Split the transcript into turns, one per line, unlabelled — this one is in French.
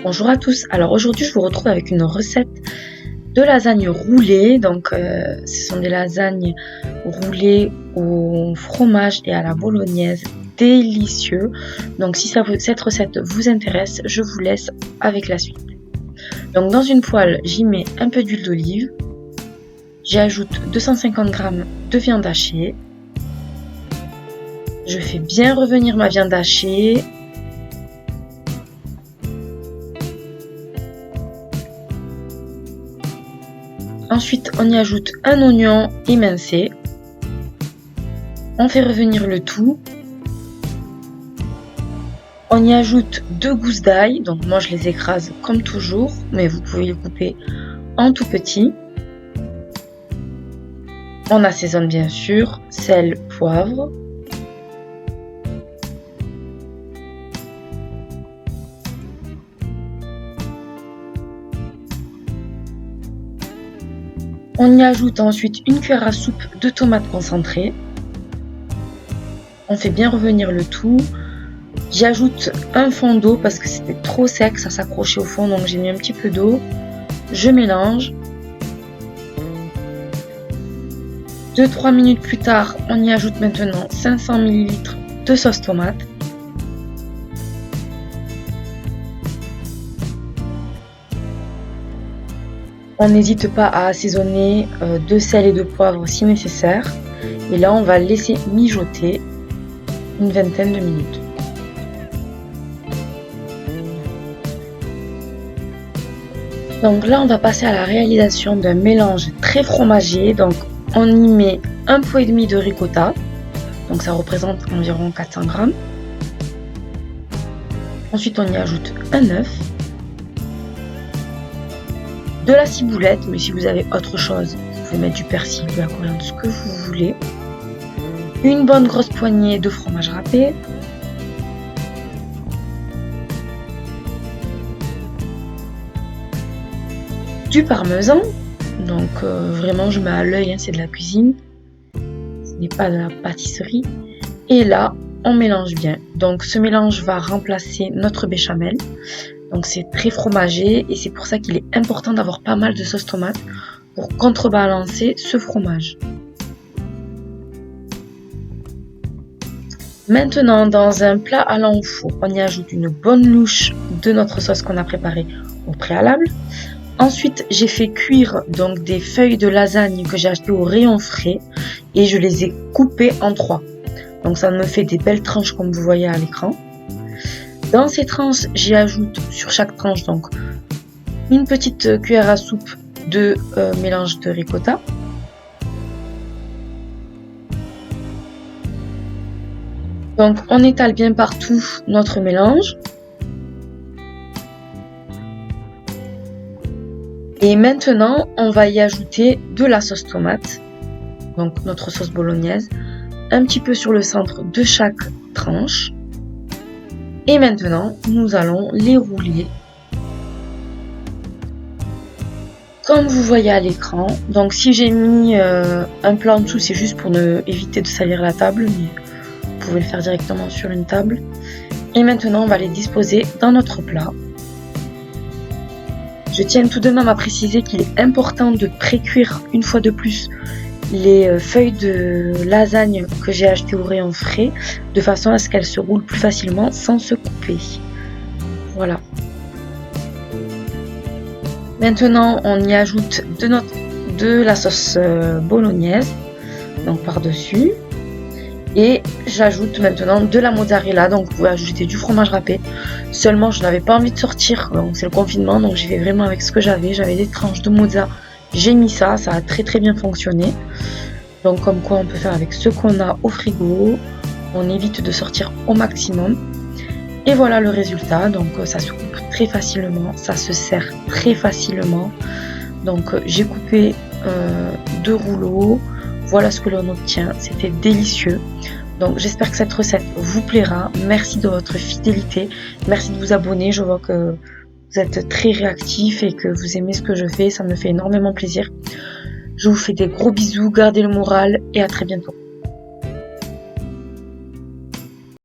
Bonjour à tous, alors aujourd'hui je vous retrouve avec une recette de lasagne roulée. Donc ce sont des lasagnes roulées au fromage et à la bolognaise, délicieux. Donc si cette recette vous intéresse, je vous laisse avec la suite. Donc dans une poêle, j'y mets un peu d'huile d'olive, j'y ajoute 250 g de viande hachée, je fais bien revenir ma viande hachée. Ensuite, on y ajoute un oignon émincé. On fait revenir le tout. On y ajoute 2 gousses d'ail. Donc moi, je les écrase comme toujours, mais vous pouvez les couper en tout petit. On assaisonne bien sûr, sel, poivre. On y ajoute ensuite une cuillère à soupe de tomates concentrées. On fait bien revenir le tout. J'ajoute un fond d'eau parce que c'était trop sec, ça s'accrochait au fond, donc j'ai mis un petit peu d'eau. Je mélange. 2-3 minutes plus tard, on y ajoute maintenant 500 ml de sauce tomate. On n'hésite pas à assaisonner de sel et de poivre si nécessaire. Et là, on va laisser mijoter une vingtaine de minutes. Donc là, on va passer à la réalisation d'un mélange très fromager. Donc on y met un pot et demi de ricotta. Donc ça représente environ 400 g. Ensuite, on y ajoute un œuf. De la ciboulette, mais si vous avez autre chose, vous pouvez mettre du persil, de la coriandre, ce que vous voulez. Une bonne grosse poignée de fromage râpé. Du parmesan. Donc vraiment je mets à l'œil, hein, c'est de la cuisine. Ce n'est pas de la pâtisserie. Et là, on mélange bien. Donc ce mélange va remplacer notre béchamel. Donc c'est très fromagé et c'est pour ça qu'il est important d'avoir pas mal de sauce tomate pour contrebalancer ce fromage. Maintenant, dans un plat allant au four, on y ajoute une bonne louche de notre sauce qu'on a préparée au préalable. Ensuite, j'ai fait cuire donc des feuilles de lasagne que j'ai achetées au rayon frais et je les ai coupées en 3. Donc ça me fait des belles tranches comme vous voyez à l'écran. Dans ces tranches, j'y ajoute sur chaque tranche donc une petite cuillère à soupe de mélange de ricotta. Donc on étale bien partout notre mélange. Et maintenant, on va y ajouter de la sauce tomate, donc notre sauce bolognaise, un petit peu sur le centre de chaque tranche. Et maintenant, nous allons les rouler comme vous voyez à l'écran. Donc si j'ai mis un plat en dessous, c'est juste pour éviter de salir la table, mais vous pouvez le faire directement sur une table. Et maintenant, on va les disposer dans notre plat. Je tiens tout de même à préciser qu'il est important de pré-cuire une fois de plus les feuilles de lasagne que j'ai achetées au rayon frais, de façon à ce qu'elles se roulent plus facilement sans se couper. Voilà. Maintenant, on y ajoute de la sauce bolognaise, donc par-dessus. Et j'ajoute maintenant de la mozzarella, donc vous pouvez ajouter du fromage râpé. Seulement, je n'avais pas envie de sortir, donc c'est le confinement, donc j'y vais vraiment avec ce que j'avais. J'avais des tranches de mozza, j'ai mis ça a très très bien fonctionné. Donc comme quoi on peut faire avec ce qu'on a au frigo, on évite de sortir au maximum. Et voilà le résultat, donc ça se coupe très facilement, ça se sert très facilement. Donc j'ai coupé 2 rouleaux, voilà ce que l'on obtient, c'était délicieux. Donc j'espère que cette recette vous plaira, merci de votre fidélité, merci de vous abonner, je vois que vous êtes très réactifs et que vous aimez ce que je fais, ça me fait énormément plaisir. Je vous fais des gros bisous, gardez le moral et à très bientôt.